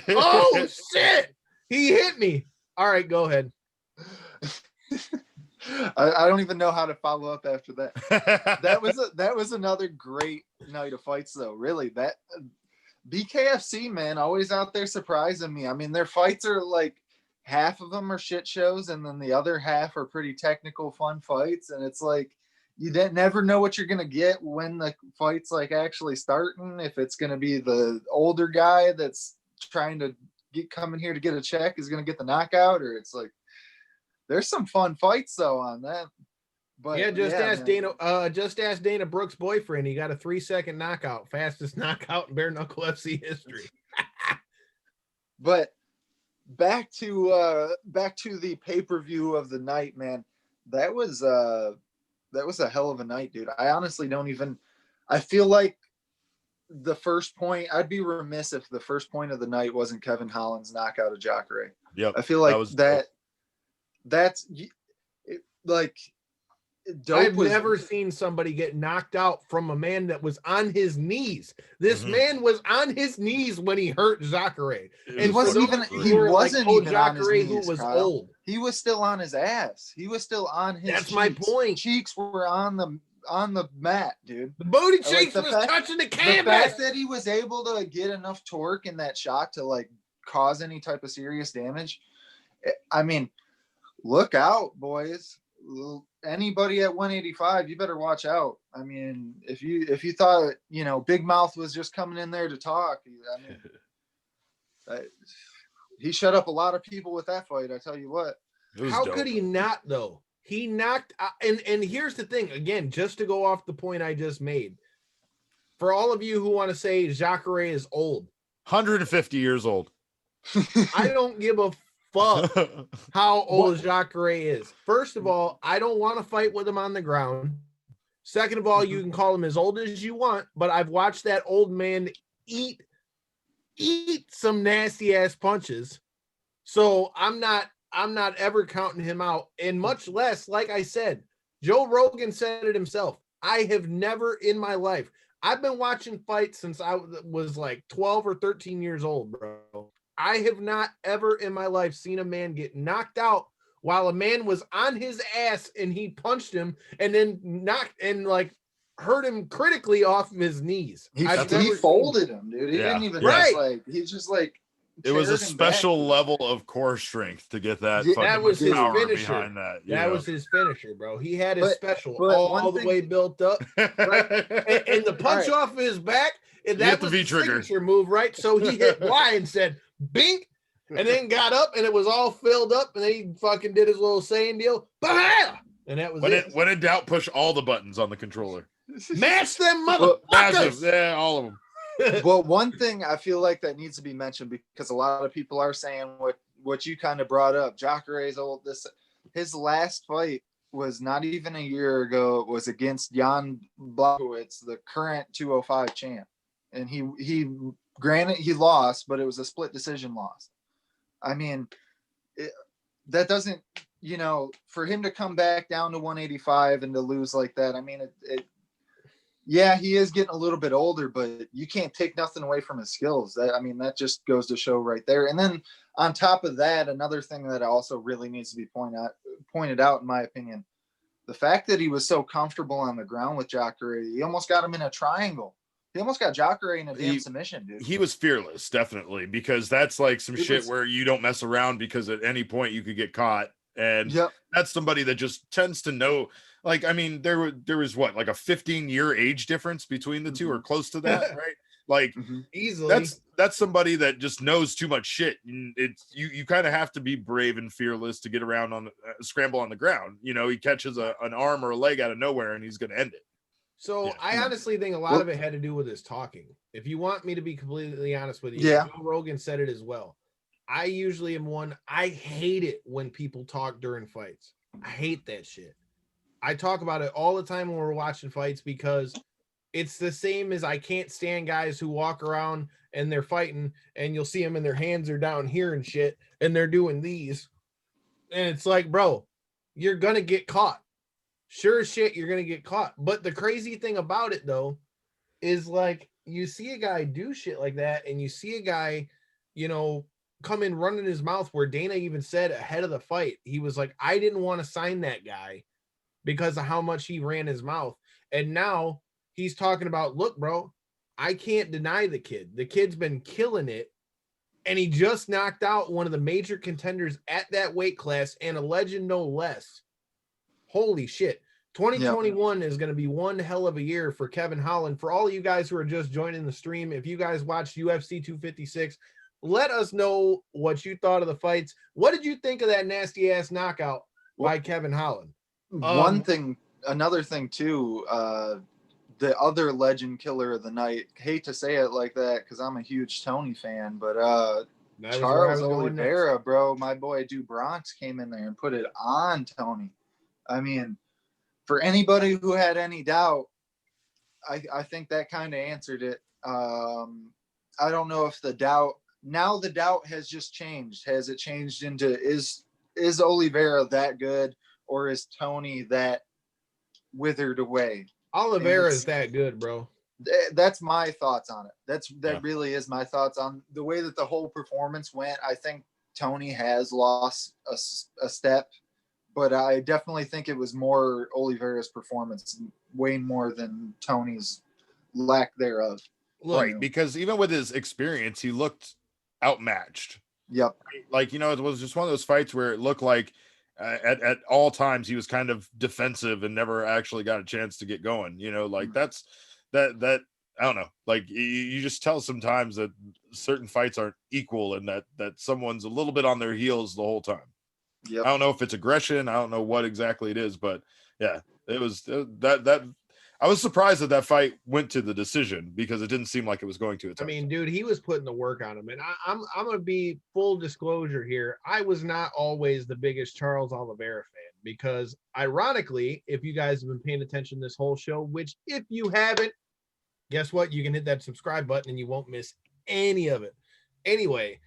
Oh shit! He hit me." All right, go ahead. I don't even know how to follow up after that. That was another great night of fights, though. Really, that BKFC, man, always out there surprising me. I mean, their fights are like, half of them are shit shows, and then the other half are pretty technical, fun fights. And it's like, you never know what you're gonna get when the fight's like actually starting. If it's gonna be the older guy that's trying to come in here to get a check is gonna get the knockout, or it's like, there's some fun fights though on that. But yeah, ask Dana. Just ask Dana Brooks' boyfriend. He got a 3-second knockout, fastest knockout in Bare Knuckle FC history. But back to the pay-per-view of the night, man. That was a hell of a night, dude. I honestly I feel like the first point, I'd be remiss if the first point of the night wasn't Kevin Holland's knockout of Jacare. Yep. I feel like that's like dope. I've never seen somebody get knocked out from a man that was on his knees. This man was on his knees when he hurt Jacare. And he wasn't even on his knees, who was Kyle. old. He was still on his ass. He was still on his That's cheeks. my point. Cheeks were on the mat, dude. The booty cheeks was touching the canvas. The fact that he was able to get enough torque in that shot to like cause any type of serious damage. I mean, look out, boys. anybody at 185, you better watch out. I mean, if you thought, you know, Big Mouth was just coming in there to talk, I mean, he shut up a lot of people with that fight. I tell you what. How could he not though? He knocked and here's the thing, again, just to go off the point I just made. For all of you who want to say Jacare is old, 150 years old. I don't give a fuck how old Jacare is. First of all, I don't want to fight with him on the ground. Second of all, you can call him as old as you want, but I've watched that old man eat some nasty ass punches. So I'm not ever counting him out. And much less, like I said, Joe Rogan said it himself. I have never in my life, I've been watching fights since I was like 12 or 13 years old, bro. I have not ever in my life seen a man get knocked out while a man was on his ass and he punched him and then knocked and like hurt him critically off of his knees. He folded him, dude. He didn't even he's just like it was a special level of core strength to get that. That was his finisher. Behind that was his finisher, bro. He had his special all the way built up, right? and the punch off of his back, and that was the signature move, right? So he hit Y and said, "Bink," and then got up, and it was all filled up, and then he fucking did his little saying deal, and that was it. When in doubt, push all the buttons on the controller. Mash them motherfuckers! Yeah, all of them. Well, one thing I feel like that needs to be mentioned, because a lot of people are saying what you kind of brought up. Jacare's old. His last fight was not even a year ago. It was against Jan Blachowicz, the current 205 champ, and he granted he lost, but it was a split decision loss. I mean, that doesn't, you know, for him to come back down to 185 and to lose like that. I mean, yeah, he is getting a little bit older, but you can't take nothing away from his skills. That just goes to show right there. And then on top of that, another thing that also really needs to be pointed out, in my opinion, the fact that he was so comfortable on the ground with Jacare, he almost got him in a triangle. He almost got Jacare in a damn submission, dude. He was fearless, definitely, because that's like some shit where you don't mess around, because at any point you could get caught. And that's somebody that just tends to know. Like, I mean, there was what, like a 15-year age difference between the two, or close to that, right? Like, easily. That's somebody that just knows too much shit. It's you kind of have to be brave and fearless to get around on scramble on the ground. You know, he catches an arm or a leg out of nowhere, and he's going to end it. So I honestly think a lot of it had to do with his talking. If you want me to be completely honest with you, Joe Rogan said it as well. I usually am one. I hate it when people talk during fights. I hate that shit. I talk about it all the time when we're watching fights, because it's the same as I can't stand guys who walk around and they're fighting and you'll see them and their hands are down here and shit and they're doing these. And it's like, bro, you're going to get caught. Sure as shit, you're going to get caught. But the crazy thing about it, though, is like you see a guy do shit like that, and you see a guy, you know, come in running his mouth, where Dana even said ahead of the fight, he was like, I didn't want to sign that guy because of how much he ran his mouth. And now he's talking about, look, bro, I can't deny the kid. The kid's been killing it. And he just knocked out one of the major contenders at that weight class, and a legend no less. Holy shit. 2021 is going to be one hell of a year for Kevin Holland. For all of you guys who are just joining the stream, if you guys watched UFC 256, let us know what you thought of the fights. What did you think of that nasty ass knockout by Kevin Holland? Another thing too, the other legend killer of the night, hate to say it like that because I'm a huge Tony fan, but Charles Oliveira, bro, my boy Du Bronx came in there and put it on Tony. I mean, for anybody who had any doubt, I think that kind of answered it. I don't know if the doubt has just changed. Has it changed into is Oliveira that good, or is Tony that withered away? Oliveira is that good, bro. That's my thoughts on it. That really is my thoughts on the way that the whole performance went. I think Tony has lost a step, but I definitely think it was more Oliveira's performance, way more than Tony's lack thereof. Right, because even with his experience, he looked outmatched. Yep. Like, you know, it was just one of those fights where it looked like at all times he was kind of defensive and never actually got a chance to get going. Like that's that I don't know. Like you just tell sometimes that certain fights aren't equal and that someone's a little bit on their heels the whole time. Yep. I don't know if it's aggression. I don't know what exactly it is, but yeah, it was that I was surprised that fight went to the decision because it didn't seem like it was going to. I mean, dude, he was putting the work on him, and I'm gonna be full disclosure here. I was not always the biggest Charles Oliveira fan because, ironically, if you guys have been paying attention this whole show, which if you haven't, guess what? You can hit that subscribe button and you won't miss any of it. Anyway,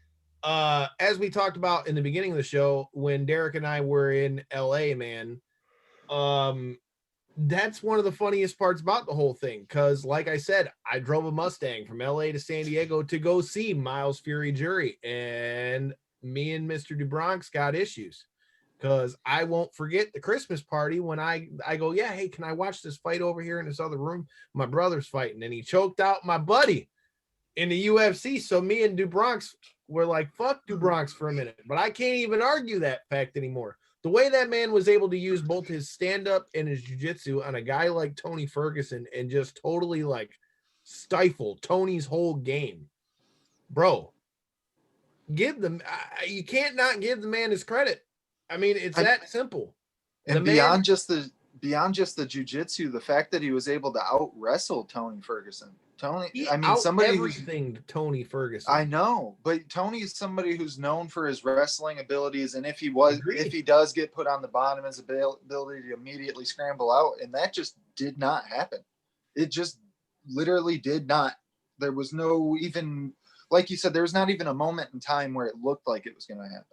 as we talked about in the beginning of the show, when Derek and I were in LA, man, that's one of the funniest parts about the whole thing. Because, like I said, I drove a Mustang from LA to San Diego to go see Miles Fury Jury, and me and Mr. DuBronx got issues. Because I won't forget the Christmas party when I go, yeah, hey, can I watch this fight over here in this other room? My brother's fighting, and he choked out my buddy in the UFC. So me and DuBronx were like, fuck DuBronx for a minute. But I can't even argue that fact anymore. The way that man was able to use both his stand-up and his jiu-jitsu on a guy like Tony Ferguson and just totally like stifle Tony's whole game. Bro, give them, you can't not give the man his credit. I mean, it's that simple. And beyond just the jiu-jitsu, the fact that he was able to out wrestle Tony Ferguson. Somebody who's Tony Ferguson. I know, but Tony's somebody who's known for his wrestling abilities, and if he does get put on the bottom, his ability to immediately scramble out, and that just did not happen. It just literally did not. There was no even, like you said, there was not even a moment in time where it looked like it was going to happen.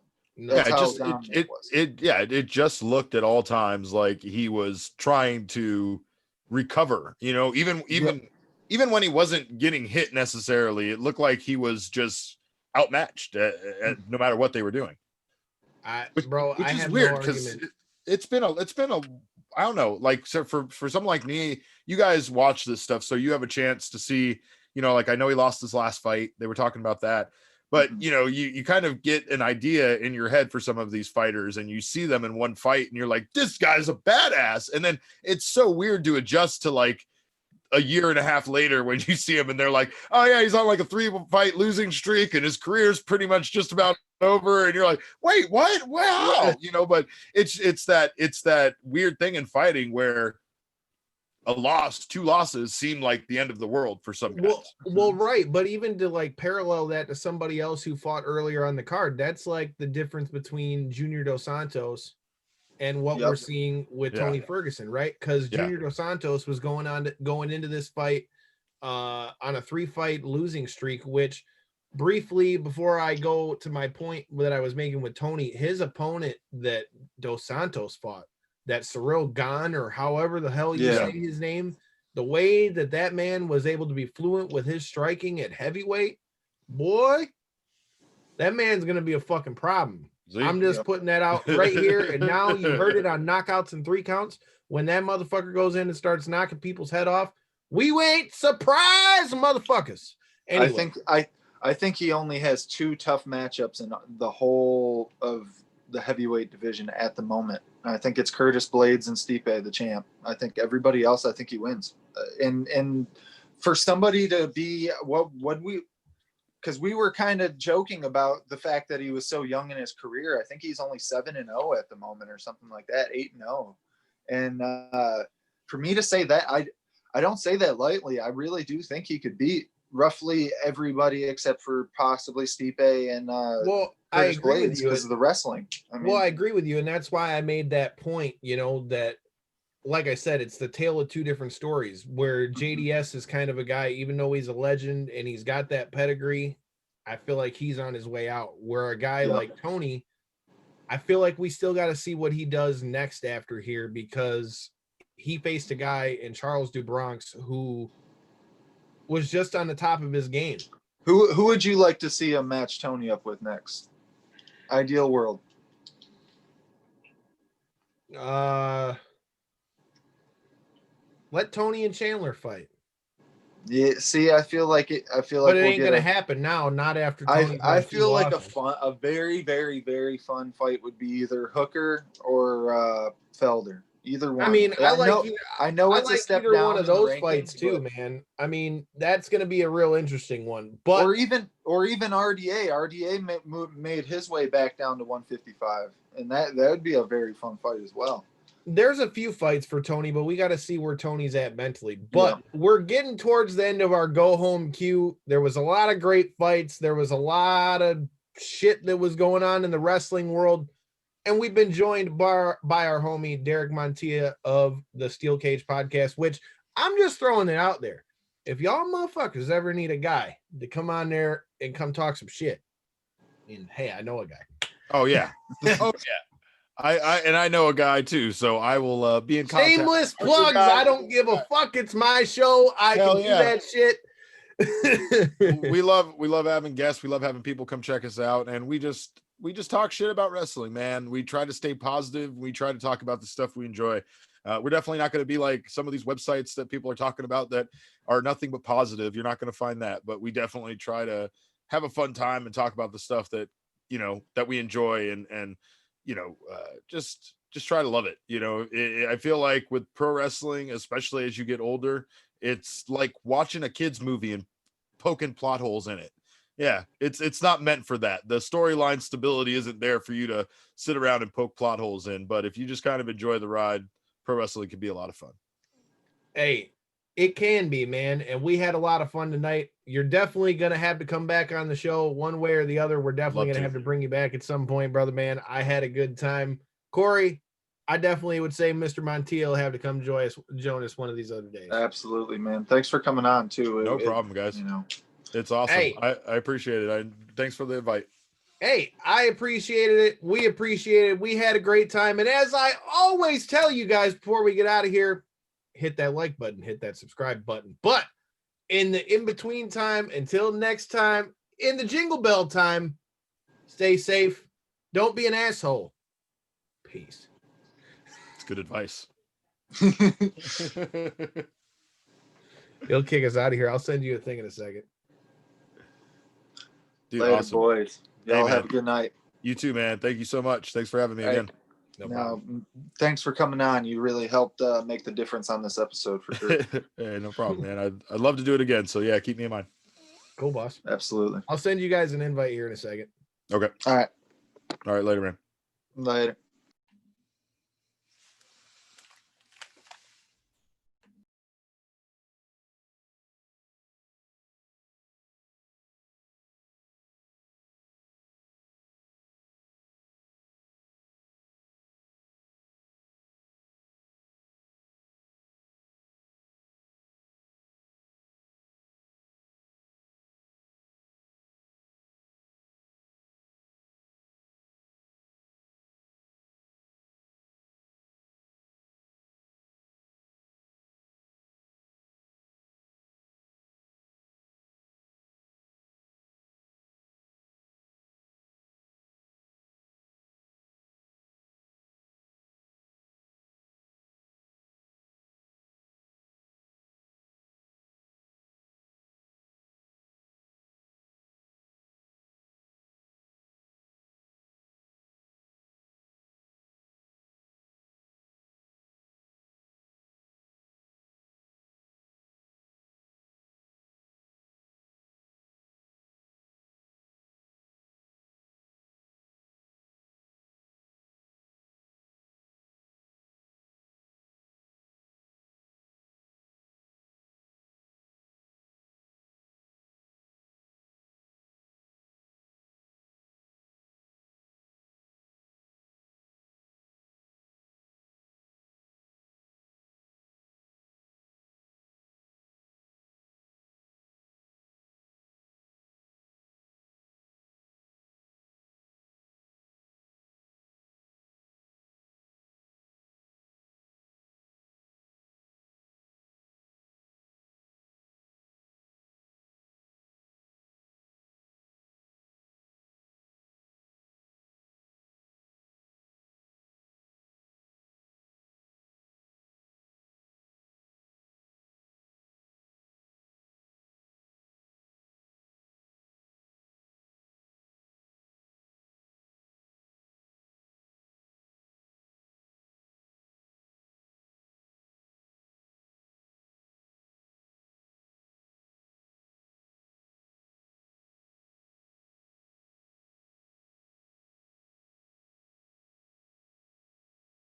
It just looked at all times like he was trying to recover. Even when he wasn't getting hit necessarily, it looked like he was just outmatched no matter what they were doing. Which is weird because it's been a I don't know, like, so for someone like me, you guys watch this stuff, so you have a chance to see, like, I know he lost his last fight. They were talking about that. But, you kind of get an idea in your head for some of these fighters, and you see them in one fight and you're like, this guy's a badass. And then it's so weird to adjust to like a year and a half later when you see him and they're like, oh yeah, he's on like a 3-fight losing streak and his career's pretty much just about over. And you're like, wait, what? Wow. But it's that weird thing in fighting where two losses seem like the end of the world for some guys. Well, right. But even to like parallel that to somebody else who fought earlier on the card, that's like the difference between Junior Dos Santos and what we're seeing with Tony Ferguson, right? Because Junior Dos Santos was going into this fight on a 3-fight losing streak, which briefly, before I go to my point that I was making with Tony, his opponent that Dos Santos fought, that Cyril Gane, or however the hell you say his name, the way that man was able to be fluent with his striking at heavyweight, boy, that man's going to be a fucking problem. I'm just putting that out right here. And now you heard it on Knockouts and 3 Counts. When that motherfucker goes in and starts knocking people's head off, we ain't surprised, motherfuckers. Anyway. I think he only has 2 tough matchups in the whole of the heavyweight division at the moment. I think it's Curtis Blades and Stipe, the champ. I think everybody else, I think he wins. And for somebody to be because we were kind of joking about the fact that he was so young in his career. I think he's only 7-0 at the moment or something like that, 8-0. And for me to say that, I don't say that lightly. I really do think he could beat roughly everybody except for possibly Stipe and I agree with you because of the wrestling. I agree with you, and that's why I made that point, that, like I said, it's the tale of 2 different stories, where JDS is kind of a guy, even though he's a legend and he's got that pedigree, I feel like he's on his way out, where a guy like Tony, I feel like we still got to see what he does next after here, because he faced a guy in Charles DuBronx who was just on the top of his game. Who would you like to see him match Tony up with next? Ideal world. Let Tony and Chandler fight. Yeah, see, I feel like But it we'll ain't get gonna a, happen now. Not after Tony's I went feel too like awesome. a very, very, very fun fight would be either Hooker or Felder. Either one. I mean, I like it's a step either down one of in the those rankings, fights too, but- man. I mean, that's gonna be a real interesting one. But or even RDA. Made his way back down to 155, and that would be a very fun fight as well. there's a few fights for Tony, but we got to see where Tony's at mentally. But we're getting towards the end of our go home queue. There was a lot of great fights. There was a lot of shit that was going on in the wrestling world. And we've been joined by our homie Derek Montilla of the Steel Cage podcast, which I'm just throwing it out there. If y'all motherfuckers ever need a guy to come on there and come talk some shit, and hey, I know a guy. Oh yeah. Oh yeah. I know a guy too, so I will be in contact. Shameless plugs. I don't give a fuck. It's my show. I can do that shit. we love having guests. We love having people come check us out, and we just talk shit about wrestling, man. We try to stay positive. We try to talk about the stuff we enjoy. We're definitely not going to be like some of these websites that people are talking about that are nothing but positive. You're not going to find that, but we definitely try to have a fun time and talk about the stuff that, you know, that we enjoy and you know, just try to love it. You know, I feel like with pro wrestling, especially as you get older, it's like watching a kid's movie and poking plot holes in it. Yeah, it's not meant for that. The storyline stability isn't there for you to sit around and poke plot holes in. But if you just kind of enjoy the ride, pro wrestling can be a lot of fun. Hey, it can be, man. And we had a lot of fun tonight. You're definitely going to have to come back on the show one way or the other. We're definitely going to have to bring you back at some point, brother, man. I had a good time. Corey, I definitely would say Mr. Montiel will have to come join us one of these other days. Absolutely, man. Thanks for coming on too. No problem, guys. You know, it's awesome. Hey, I appreciate it. Thanks for the invite. Hey, I appreciated it. We appreciate it. We had a great time. And as I always tell you guys before we get out of here, hit that like button, hit that subscribe button. But in the in-between time, until next time, in the jingle bell time, stay safe. Don't be an asshole. Peace. It's good advice. He'll kick us out of here. I'll send you a thing in a second. Dude, later, awesome. boys. Y'all have a good night. You too, man. Thank you so much. Thanks for having me again. No problem. Thanks for coming on. You really helped make the difference on this episode for sure. Hey, no problem, man. I'd love to do it again. So yeah, keep me in mind. Cool, boss. Absolutely. I'll send you guys an invite here in a second. Okay. All right. All right. Later, man. Later.